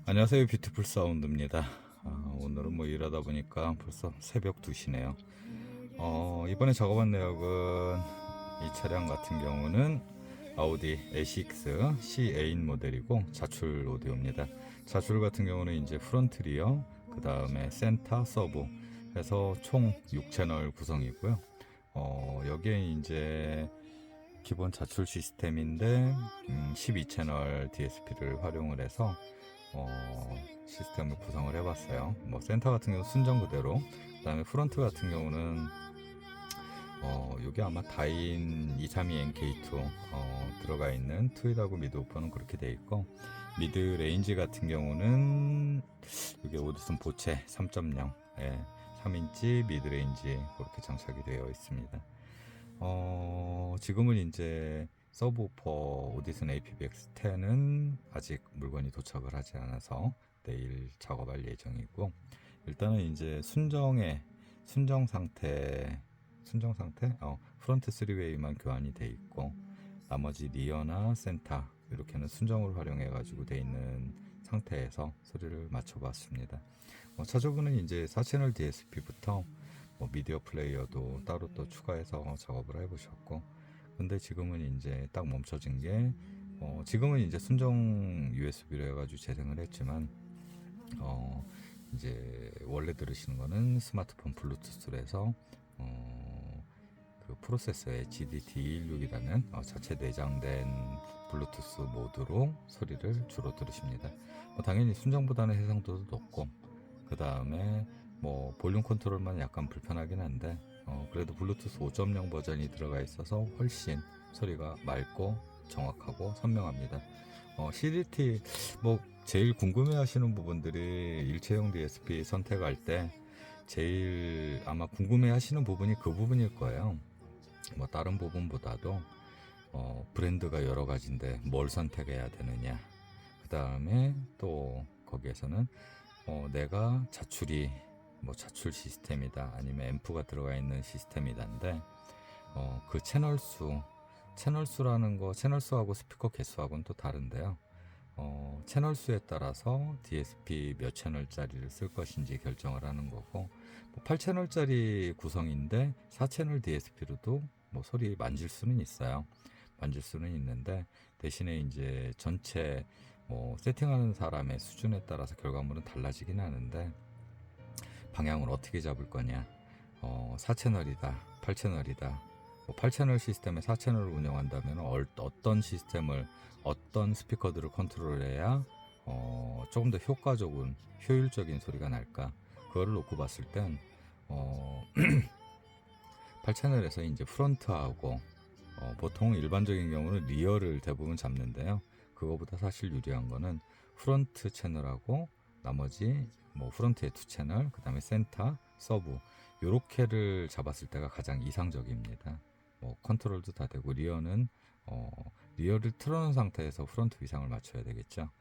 안녕하세요. 뷰티풀 사운드입니다. 오늘은 뭐 일하다 보니까 벌써 새벽 2시네요. 이번에 작업한 내역은 이 차량 같은 경우는 아우디 A6 C8 모델이고 자출 오디오입니다. 자출 같은 경우는 이제 프론트 리어, 그 다음에 센터, 서브 해서 총 6채널 구성이고요. 여기에 이제 기본 자출 시스템인데 12채널 DSP를 활용을 해서 시스템을 구성을 해봤어요. 뭐 센터 같은 경우 순정 그대로, 그다음에 프론트 같은 경우는 이게 아마 다인 232NK2 들어가 있는 트윗하고 미드 오퍼는 그렇게 돼 있고, 미드 레인지 같은 경우는 이게 오디슨 보체 3.0 3인치 미드 레인지 그렇게 장착이 되어 있습니다. 지금은 이제 서브우퍼 오디슨 APBX10은 아직 물건이 도착을 하지 않아서 내일 작업할 예정이고, 일단은 이제 순정 상태 프론트 3웨이만 교환이 돼 있고, 나머지 리어나 센터 이렇게는 순정을 활용해 가지고 돼 있는 상태에서 소리를 맞춰봤습니다. 차주분은 이제 4채널 DSP부터 미디어 플레이어도 따로 또 추가해서 작업을 해보셨고, 근데 지금은 이제 딱 멈춰진 게, 지금은 이제 순정 USB로 해가지고 재생을 했지만, 이제 원래 들으시는 거는 스마트폰 블루투스로 해서 그 프로세서의 GDT216이라는 자체 내장된 블루투스 모드로 소리를 주로 들으십니다. 당연히 순정보다는 해상도도 높고, 그 다음에 볼륨 컨트롤만 약간 불편하긴 한데, 그래도 블루투스 5.0 버전이 들어가 있어서 훨씬 소리가 맑고 정확하고 선명합니다. CDT 제일 궁금해하시는 부분들이 일체형 DSP 선택할 때 제일 아마 궁금해하시는 부분이 그 부분일 거예요. 다른 부분보다도 브랜드가 여러 가지인데 뭘 선택해야 되느냐. 그 다음에 또 거기에서는 내가 자출이 자출 시스템이다, 아니면 앰프가 들어가 있는 시스템이다인데, 그 채널 수라는 거, 채널 수하고 스피커 개수하고는 또 다른데요. 채널 수에 따라서 DSP 몇 채널짜리를 쓸 것인지 결정을 하는 거고, 8채널짜리 구성인데 4채널 DSP로도 소리 만질 수는 있어요. 만질 수는 있는데, 대신에 이제 전체 세팅하는 사람의 수준에 따라서 결과물은 달라지긴 하는데, 방향을 어떻게 잡을 거냐, 4채널이다 8채널이다, 8채널 시스템에 4채널을 운영한다면 어떤 시스템을, 어떤 스피커들을 컨트롤해야 조금 더 효율적인 소리가 날까, 그거를 놓고 봤을 땐 8채널에서 이제 프론트하고, 보통 일반적인 경우는 리어를 대부분 잡는데요. 그거보다 사실 유리한 거는 프론트 채널하고 나머지 프론트의 2채널, 그 다음에 센터, 서브 요렇게를 잡았을 때가 가장 이상적입니다. 컨트롤도 다 되고, 리어를 틀어놓은 상태에서 프론트 위상을 맞춰야 되겠죠.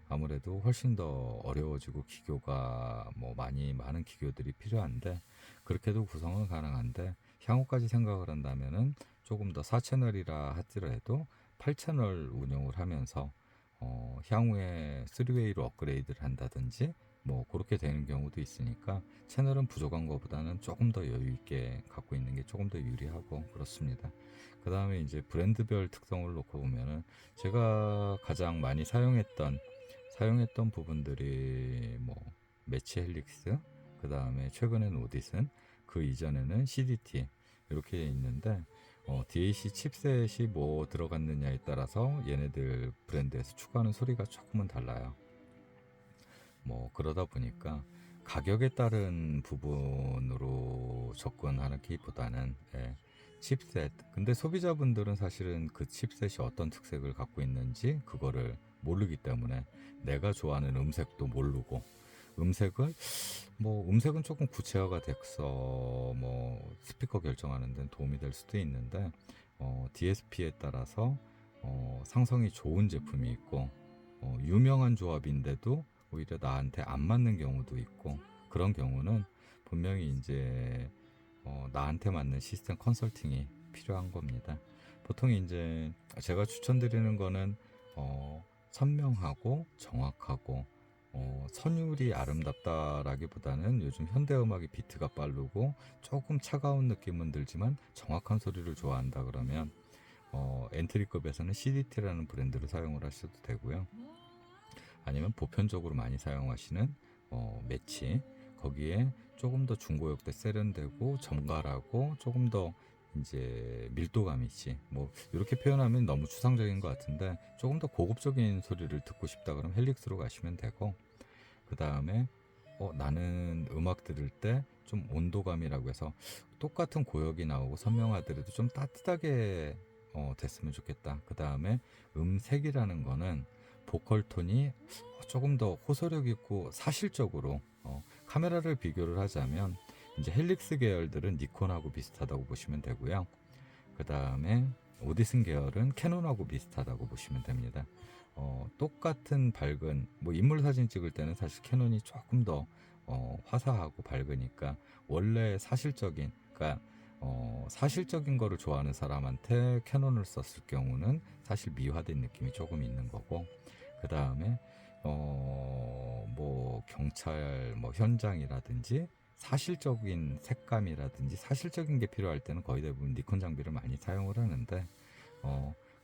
아무래도 훨씬 더 어려워지고 기교가 많은 기교들이 필요한데, 그렇게도 구성은 가능한데, 향후까지 생각을 한다면은 조금 더 4채널이라 하더라도 8채널 운영을 하면서 향후에 3웨이로 업그레이드를 한다든지 그렇게 되는 경우도 있으니까, 채널은 부족한 것보다는 조금 더 여유 있게 갖고 있는 게 조금 더 유리하고 그렇습니다. 그 다음에 이제 브랜드별 특성을 놓고 보면은, 제가 가장 많이 사용했던 부분들이 매치 헬릭스, 그 다음에 최근에는 오디슨, 그 이전에는 CDT 이렇게 있는데, DAC 칩셋이 들어갔느냐에 따라서 얘네들 브랜드에서 추구하는 소리가 조금은 달라요. 그러다 보니까 가격에 따른 부분으로 접근하기보다는, 칩셋. 근데 소비자분들은 사실은 그 칩셋이 어떤 특색을 갖고 있는지 그거를 모르기 때문에, 내가 좋아하는 음색도 모르고, 음색은 조금 구체화가 돼서 스피커 결정하는 데는 도움이 될 수도 있는데, DSP에 따라서 상성이 좋은 제품이 있고, 유명한 조합인데도 오히려 나한테 안 맞는 경우도 있고, 그런 경우는 분명히 이제 나한테 맞는 시스템 컨설팅이 필요한 겁니다. 보통 이제 제가 추천드리는 거는 선명하고 정확하고 선율이 아름답다라기보다는 요즘 현대음악이 비트가 빠르고 조금 차가운 느낌은 들지만 정확한 소리를 좋아한다 그러면 엔트리급에서는 CDT라는 브랜드를 사용을 하셔도 되고요. 아니면 보편적으로 많이 사용하시는 매치, 거기에 조금 더 중고역대 세련되고 정갈하고 조금 더 이제 밀도감 있지, 뭐 이렇게 표현하면 너무 추상적인 것 같은데 조금 더 고급적인 소리를 듣고 싶다 그러면 헬릭스로 가시면 되고, 그 다음에 나는 음악 들을 때 좀 온도감이라고 해서 똑같은 고역이 나오고 선명하더라도 좀 따뜻하게 됐으면 좋겠다. 그 다음에 음색이라는 거는 보컬 톤이 조금 더 호소력 있고 사실적으로, 카메라를 비교를 하자면 이제 헬릭스 계열들은 니콘하고 비슷하다고 보시면 되고요. 그 다음에 오디슨 계열은 캐논하고 비슷하다고 보시면 됩니다. 똑같은 밝은 뭐 인물 사진 찍을 때는 사실 캐논이 조금 더 화사하고 밝으니까 원래 사실적인, 그러니까 사실적인 거를 좋아하는 사람한테 캐논을 썼을 경우는 사실 미화된 느낌이 조금 있는 거고, 그 다음에 뭐 경찰 뭐 현장이라든지 사실적인 색감이라든지 사실적인 게 필요할 때는 거의 대부분 니콘 장비를 많이 사용을 하는데,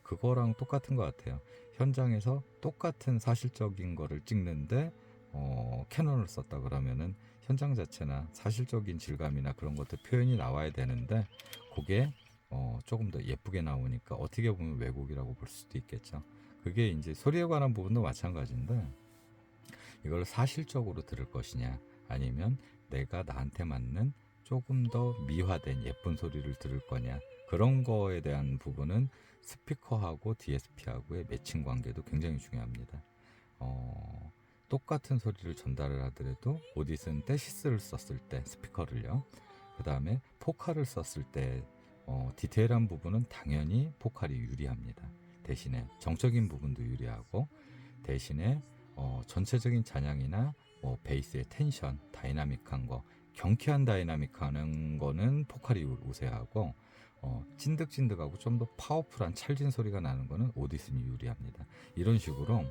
그거랑 똑같은 것 같아요. 현장에서 똑같은 사실적인 거를 찍는데 캐논을 썼다 그러면은 현장 자체나 사실적인 질감이나 그런 것들 표현이 나와야 되는데 그게 조금 더 예쁘게 나오니까 어떻게 보면 왜곡이라고 볼 수도 있겠죠. 그게 이제 소리에 관한 부분도 마찬가지인데, 이걸 사실적으로 들을 것이냐 아니면 내가 나한테 맞는 조금 더 미화된 예쁜 소리를 들을 거냐, 그런 거에 대한 부분은 스피커하고 DSP하고의 매칭 관계도 굉장히 중요합니다. 똑같은 소리를 전달을 하더라도 오디슨 떼시스를 썼을 때 스피커를요, 그 다음에 포칼을 썼을 때 디테일한 부분은 당연히 포칼이 유리합니다. 대신에 정적인 부분도 유리하고, 대신에 전체적인 잔향이나 베이스의 텐션, 다이나믹한 거, 경쾌한 다이나믹한 거는 포칼이 우세하고, 찐득찐득하고 좀 더 파워풀한 찰진 소리가 나는 거는 오디슨이 유리합니다. 이런 식으로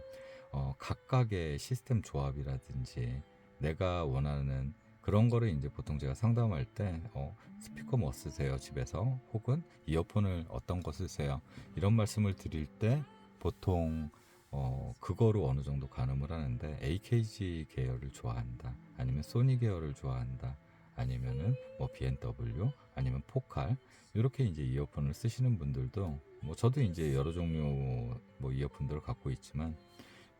각각의 시스템 조합이라든지 내가 원하는 그런 거를 이제 보통 제가 상담할 때 스피커 뭐 쓰세요 집에서, 혹은 이어폰을 어떤 거 쓰세요, 이런 말씀을 드릴 때 보통 그거로 어느 정도 가늠을 하는데, AKG 계열을 좋아한다, 아니면 소니 계열을 좋아한다, 아니면은 뭐 B&W, 아니면 포칼, 이렇게 이제 이어폰을 쓰시는 분들도, 뭐 저도 이제 여러 종류 뭐 이어폰들을 갖고 있지만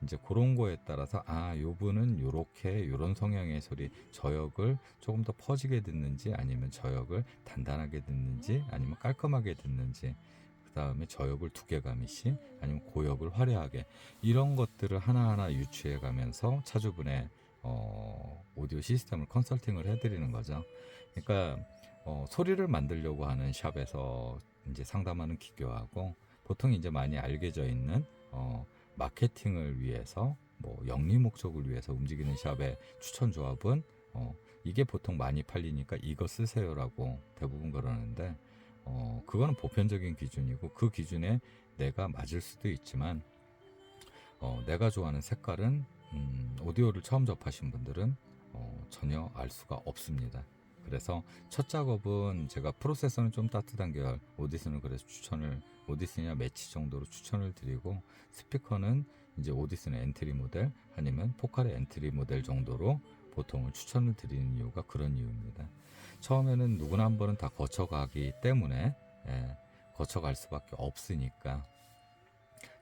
이제 그런 거에 따라서 요 분은 요렇게 요런 성향의 소리, 저역을 조금 더 퍼지게 듣는지 아니면 저역을 단단하게 듣는지 아니면 깔끔하게 듣는지, 그 다음에 저역을 두께감이시 아니면 고역을 화려하게, 이런 것들을 하나하나 유추해 가면서 차주분의 오디오 시스템을 컨설팅을 해드리는 거죠. 그러니까 소리를 만들려고 하는 샵에서 이제 상담하는 기교하고, 보통 이제 많이 알려져 있는 마케팅을 위해서 뭐 영리 목적을 위해서 움직이는 샵의 추천 조합은 이게 보통 많이 팔리니까 이거 쓰세요라고 대부분 그러는데, 그거는 보편적인 기준이고 그 기준에 내가 맞을 수도 있지만, 내가 좋아하는 색깔은 오디오를 처음 접하신 분들은 전혀 알 수가 없습니다. 그래서 첫 작업은 제가 프로세서는 좀 따뜻한 계열, 오디슨을 그래서 오디슨이나 매치 정도로 추천을 드리고, 스피커는 이제 오디슨의 엔트리 모델 아니면 포칼의 엔트리 모델 정도로 보통은 추천을 드리는 이유가 그런 이유입니다. 처음에는 누구나 한 번은 다 거쳐가기 때문에 거쳐갈 수밖에 없으니까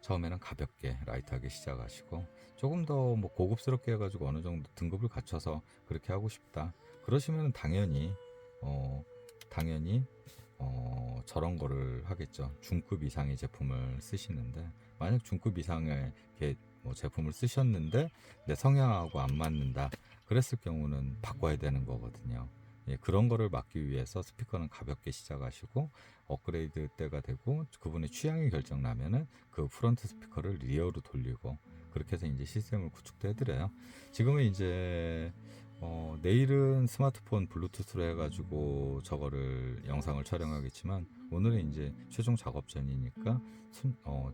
처음에는 가볍게 라이트하게 시작하시고, 조금 더 뭐 고급스럽게 해가지고 어느 정도 등급을 갖춰서 그렇게 하고 싶다 그러시면 당연히 저런 거를 하겠죠. 중급 이상의 제품을 쓰시는데, 만약 중급 이상의 뭐 제품을 쓰셨는데 내 성향하고 안 맞는다 그랬을 경우는 바꿔야 되는 거거든요. 예, 그런 거를 막기 위해서 스피커는 가볍게 시작하시고, 업그레이드 때가 되고 그분의 취향이 결정 나면은 그 프론트 스피커를 리어로 돌리고, 그렇게 해서 이제 시스템을 구축도 해드려요. 지금은 이제 내일은 스마트폰 블루투스로 해가지고 저거를 영상을 촬영하겠지만 오늘은 이제 최종 작업 전이니까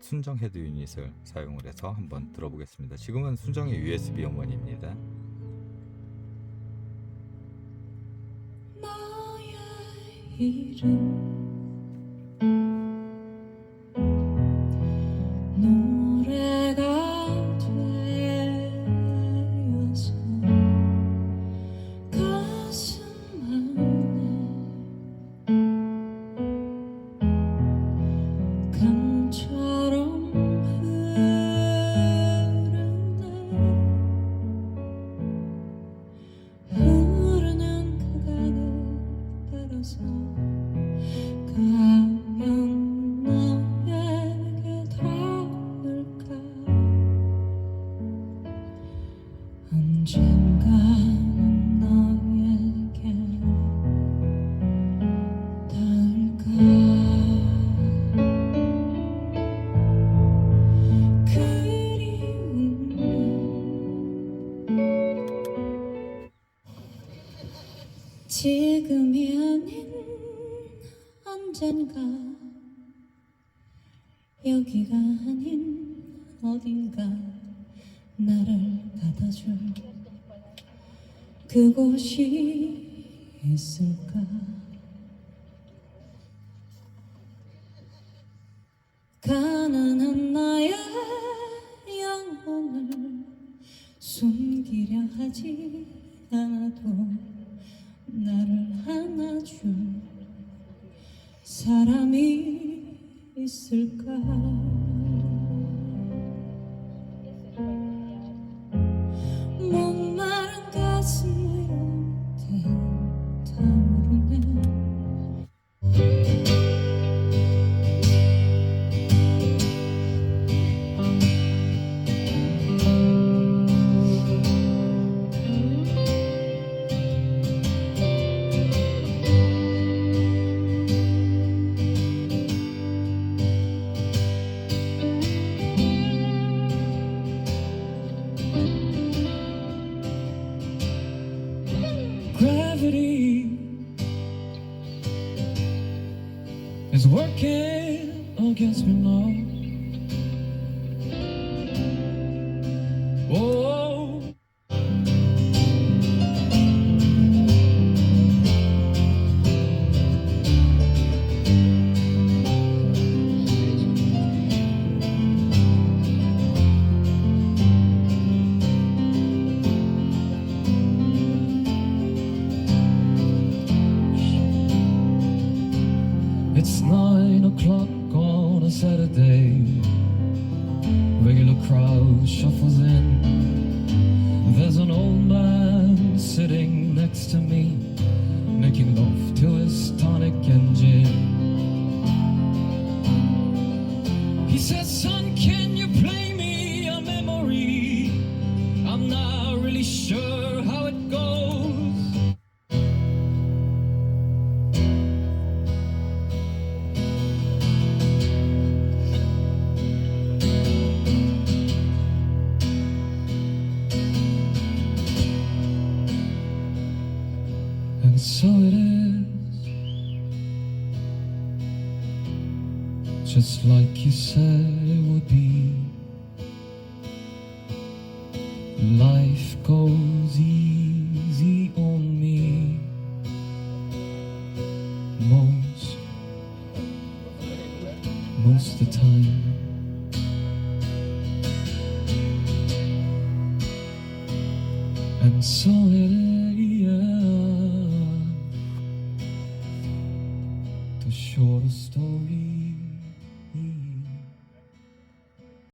순정 헤드 유닛을 사용을 해서 한번 들어보겠습니다. 지금은 순정의 USB 음원입니다. 너의 이름 노래가 되어서 가슴 안에 강처럼 흐르는 그 가득 따라서 가면 너에게 닿을까 언젠가는 너에게 닿을까 지금이 아닌 언젠가 여기가 아닌 어딘가 나를 받아줄 그곳이 있을까 가난한 나의 영혼을 숨기려 하지 않아도 나를 안아줄 사람이 있을까 목마른 가슴으로 타오르네 Gravity is working against me now. Oh, it's 9 o'clock on a Saturday. Regular crowd shuffles in. There's an old man sitting next to me, making love to his tonic and gin. He says, son, can you play me a memory? I'm not really sure how it goes. And so it is, just like you said it would be. Life goes easy on me most of the time. And so it is, to short a story